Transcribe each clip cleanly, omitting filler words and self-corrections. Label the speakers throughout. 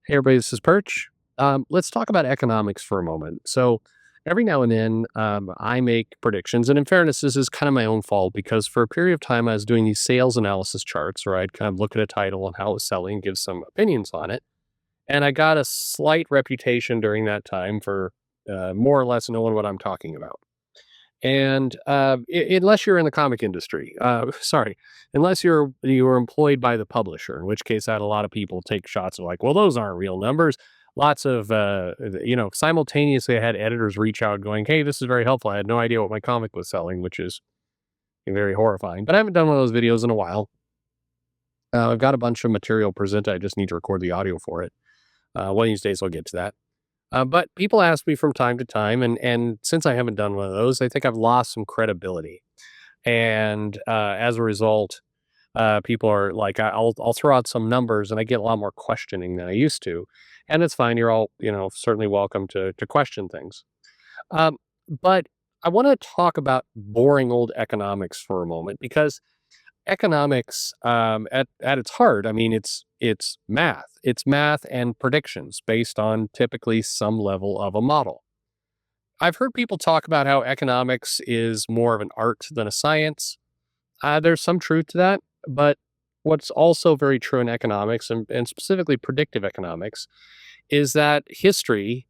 Speaker 1: Hey everybody, this is Perch. Let's talk about economics for a moment. So every now and then, I make predictions, and in fairness, this is kind of my own fault because for a period of time I was doing these sales analysis charts, where I'd kind of look at a title and how it was selling, give some opinions on it, and I got a slight reputation during that time for more or less knowing what I'm talking about. And unless you're in the comic industry, sorry, unless you're employed by the publisher, in which case I had a lot of people take shots of like, well, those aren't real numbers. Lots of simultaneously, I had editors reach out going, "Hey, this is very helpful. I had no idea what my comic was selling," which is very horrifying. But I haven't done one of those videos in a while. I've got a bunch of material presented. I just need to record the audio for it. One of these days, I'll get to that. But people ask me from time to time, and since I haven't done one of those, I think I've lost some credibility. And as a result, people are like, I'll throw out some numbers, and I get a lot more questioning than I used to. And it's fine. You're all certainly welcome to question things. Um, but I want to talk about boring old economics for a moment because economics, at its heart, I mean, it's math. It's math and predictions based on typically some level of a model. I've heard people talk about how economics is more of an art than a science. There's some truth to that, but what's also very true in economics, and specifically predictive economics, is that history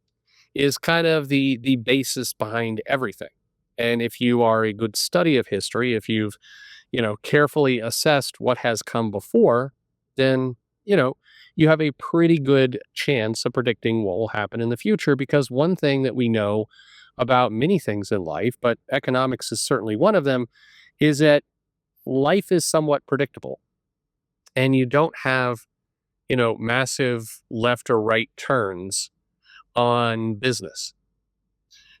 Speaker 1: is kind of the basis behind everything. And if you are a good study of history, if you've carefully assessed what has come before, then, you have a pretty good chance of predicting what will happen in the future. Because one thing that we know about many things in life, but economics is certainly one of them, is that life is somewhat predictable and you don't have, massive left or right turns on business.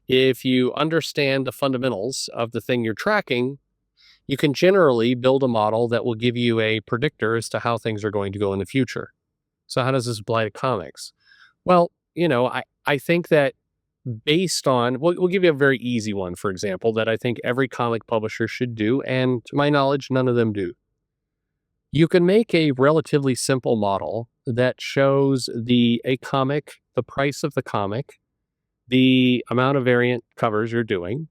Speaker 1: If you understand the fundamentals of the thing you're tracking, you can generally build a model that will give you a predictor as to how things are going to go in the future. So, how does this apply to comics? Well, I think that based on, we'll give you a very easy one, for example, that I think every comic publisher should do. And to my knowledge, none of them do. You can make a relatively simple model that shows a comic, the price of the comic, the amount of variant covers you're doing,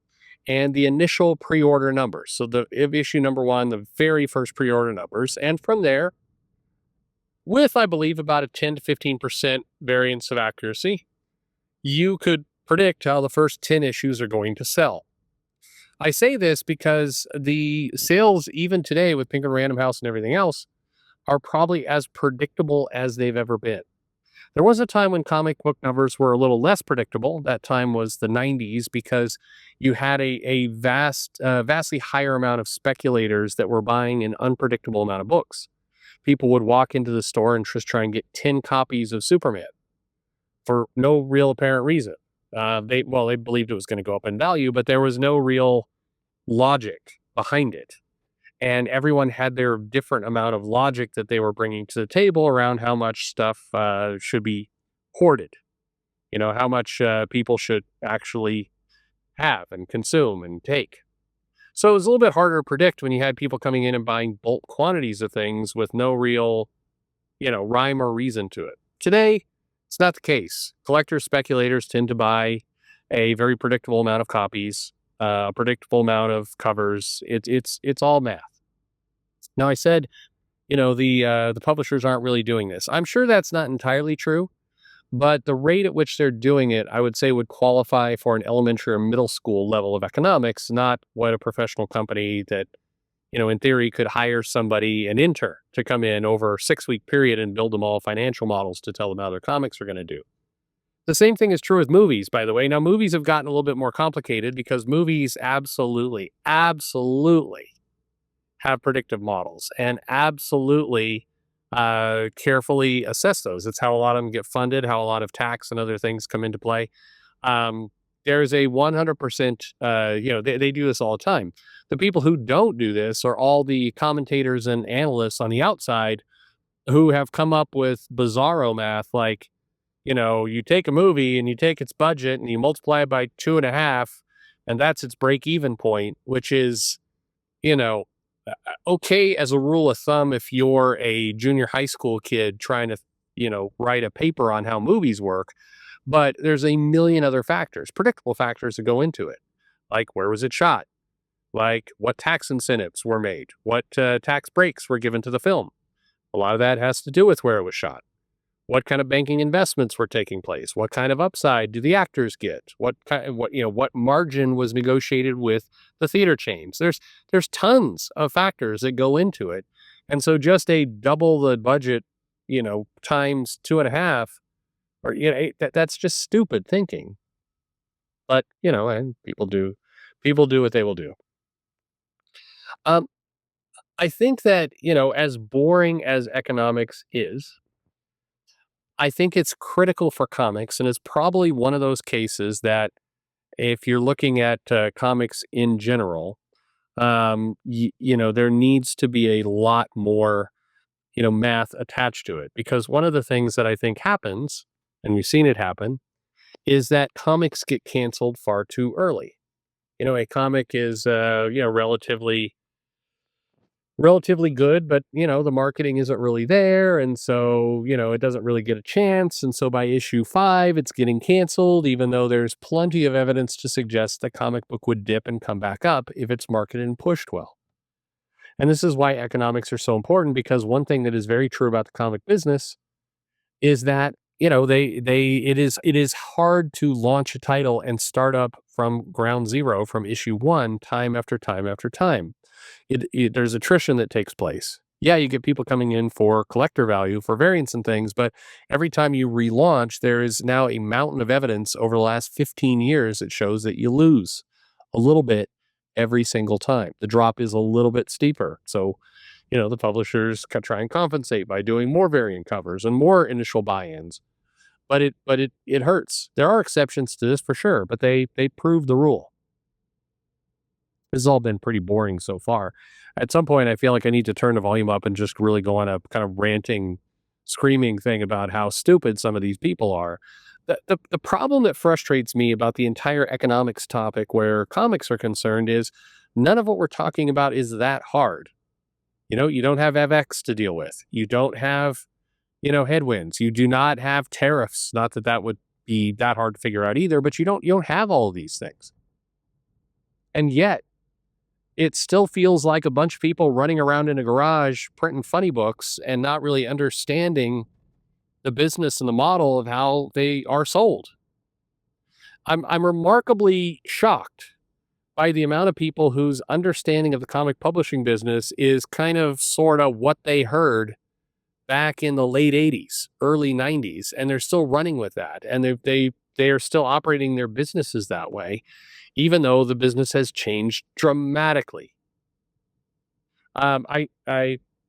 Speaker 1: and the initial pre-order numbers. So the issue number one, the very first pre-order numbers, and from there, with I believe about a 10 to 15% variance of accuracy, you could predict how the first 10 issues are going to sell. I say this because the sales, even today with Penguin Random House and everything else, are probably as predictable as they've ever been. There was a time when comic book numbers were a little less predictable. That time was the 90s because you had a vastly higher amount of speculators that were buying an unpredictable amount of books. People would walk into the store and just try and get 10 copies of Superman for no real apparent reason. They believed it was going to go up in value, but there was no real logic behind it. And everyone had their different amount of logic that they were bringing to the table around how much stuff should be hoarded. How much people should actually have and consume and take. So it was a little bit harder to predict when you had people coming in and buying bulk quantities of things with no real, rhyme or reason to it. Today, it's not the case. Collectors, speculators tend to buy a very predictable amount of copies, a predictable amount of covers. It's all math. Now, I said, the publishers aren't really doing this. I'm sure that's not entirely true, but the rate at which they're doing it, I would say, would qualify for an elementary or middle school level of economics, not what a professional company that, in theory, could hire somebody, an intern, to come in over a 6-week period and build them all financial models to tell them how their comics are going to do. The same thing is true with movies, by the way. Now, movies have gotten a little bit more complicated because movies absolutely have predictive models and absolutely carefully assess those. It's how a lot of them get funded, how a lot of tax and other things come into play. There's a 100%, they do this all the time. The people who don't do this are all the commentators and analysts on the outside who have come up with bizarro math like, you take a movie and you take its budget and you multiply it by 2.5, and that's its break-even point, which is, okay as a rule of thumb if you're a junior high school kid trying to, write a paper on how movies work, but there's a million other factors, predictable factors that go into it. Like, where was it shot? Like, what tax incentives were made? What tax breaks were given to the film? A lot of that has to do with where it was shot. What kind of banking investments were taking place? What kind of upside do the actors get? What margin was negotiated with the theater chains? There's tons of factors that go into it. And so just a double the budget, times two and a half, or that's just stupid thinking. But, and people do what they will do. Um I think that, as boring as economics is, I think it's critical for comics, and it's probably one of those cases that if you're looking at comics in general, there needs to be a lot more, math attached to it. Because one of the things that I think happens, and we've seen it happen, is that comics get canceled far too early. A comic is, relatively good, but the marketing isn't really there. And so, it doesn't really get a chance. And so by issue 5, it's getting canceled, even though there's plenty of evidence to suggest the comic book would dip and come back up if it's marketed and pushed well. And this is why economics are so important, because one thing that is very true about the comic business is that, it is hard to launch a title and start up from ground zero, from issue 1, time after time after time. There's attrition that takes place. Yeah, you get people coming in for collector value, for variants and things, but every time you relaunch, there is now a mountain of evidence over the last 15 years that shows that you lose a little bit every single time. The drop is a little bit steeper. So, the publishers try and compensate by doing more variant covers and more initial buy-ins. But it hurts. There are exceptions to this for sure, but they prove the rule. This has all been pretty boring so far. At some point, I feel like I need to turn the volume up and just really go on a kind of ranting, screaming thing about how stupid some of these people are. The problem that frustrates me about the entire economics topic where comics are concerned is none of what we're talking about is that hard. You don't have FX to deal with. You don't have, headwinds. You do not have tariffs. Not that that would be that hard to figure out either, but you don't have all of these things. And yet, it still feels like a bunch of people running around in a garage printing funny books and not really understanding the business and the model of how they are sold. I'm remarkably shocked by the amount of people whose understanding of the comic publishing business is kind of sort of what they heard back in the late 80s, early 90s, and they're still running with that. And they are still operating their businesses that way, even though the business has changed dramatically. I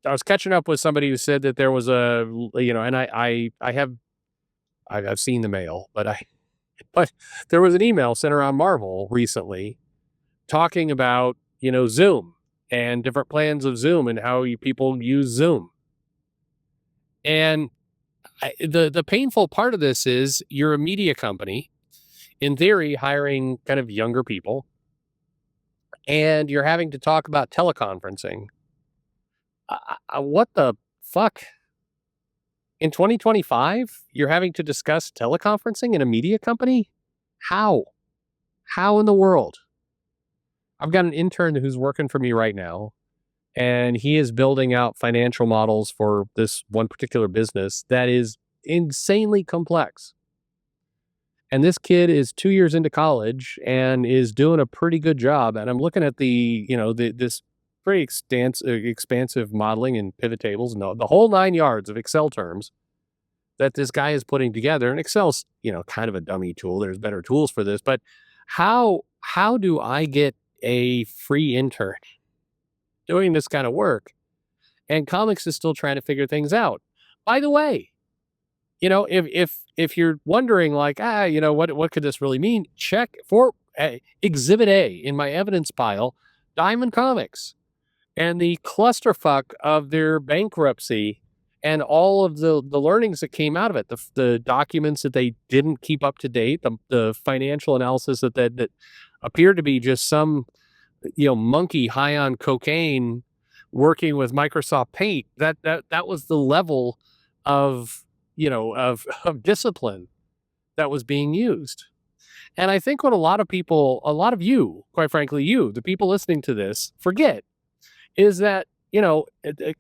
Speaker 1: was catching up with somebody who said that there was and I've seen the mail, but there was an email sent around Marvel recently talking about, Zoom and different plans of Zoom and how people use Zoom. And the painful part of this is you're a media company, in theory, hiring kind of younger people, and you're having to talk about teleconferencing. What the fuck? In 2025, you're having to discuss teleconferencing in a media company? How? How in the world? I've got an intern who's working for me right now, and he is building out financial models for this one particular business that is insanely complex. And this kid is 2 years into college and is doing a pretty good job. And I'm looking at this pretty expansive modeling and pivot tables and the whole 9 yards of Excel terms that this guy is putting together. And Excel's, kind of a dummy tool. There's better tools for this. But how do I get a free intern doing this kind of work? And comics is still trying to figure things out. By the way, if you're wondering like, what could this really mean? Check for Exhibit A in my evidence pile, Diamond Comics, and the clusterfuck of their bankruptcy and all of the learnings that came out of it, the documents that they didn't keep up to date, the financial analysis that appeared to be just some, monkey high on cocaine working with Microsoft Paint. That was the level of of discipline that was being used. And I think what a lot of people, a lot of you, quite frankly, you, the people listening to this, forget is that,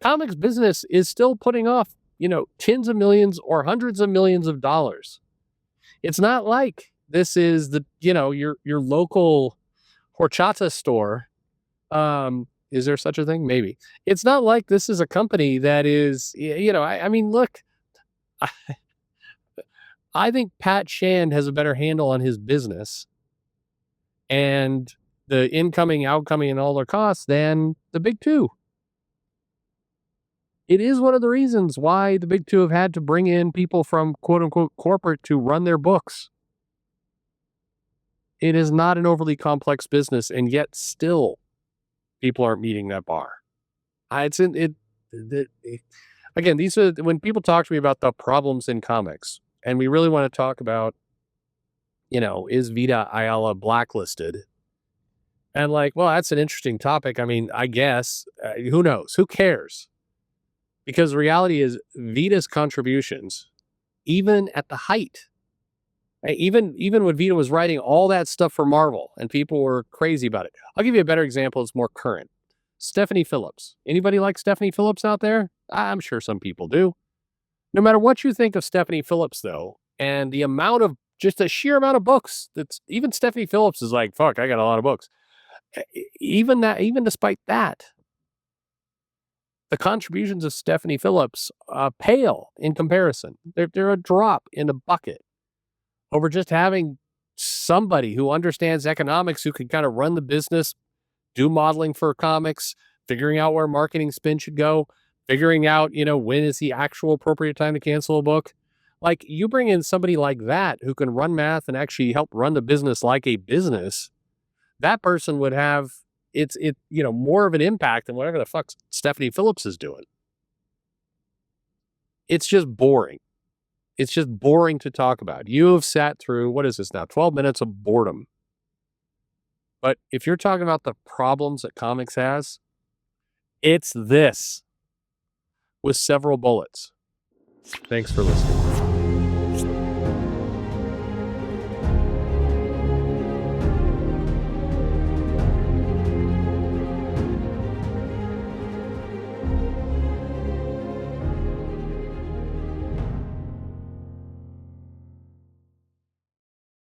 Speaker 1: comics business is still putting off, tens of millions or hundreds of millions of dollars. It's not like this is your local horchata store. Is there such a thing? Maybe. It's not like this is a company that is, I mean, look, I, I think Pat Shand has a better handle on his business and the incoming, outcoming, and all their costs than the big two. It is one of the reasons why the big two have had to bring in people from quote unquote corporate to run their books. It is not an overly complex business, and yet still people aren't meeting that bar. It's in it. Again, these are when people talk to me about the problems in comics, and we really want to talk about, is Vita Ayala blacklisted? And like, well, that's an interesting topic. I mean, I guess who knows? Who cares? Because the reality is, Vita's contributions, even at the height, even when Vita was writing all that stuff for Marvel, and people were crazy about it. I'll give you a better example. It's more current. Stephanie Phillips. Anybody like Stephanie Phillips out there? I'm sure some people do. No matter what you think of Stephanie Phillips, though, and the amount of just the sheer amount of books that's even Stephanie Phillips is like, fuck, I got a lot of books. Even despite that, the contributions of Stephanie Phillips pale in comparison. They're a drop in a bucket over just having somebody who understands economics, who can kind of run the business, do modeling for comics, figuring out where marketing spin should go, figuring out, when is the actual appropriate time to cancel a book. Like, you bring in somebody like that who can run math and actually help run the business like a business, that person would have more of an impact than whatever the fuck Stephanie Phillips is doing. It's just boring. It's just boring to talk about. You have sat through, what is this now? 12 minutes of boredom. But if you're talking about the problems that comics has, it's this with several bullets. Thanks for listening.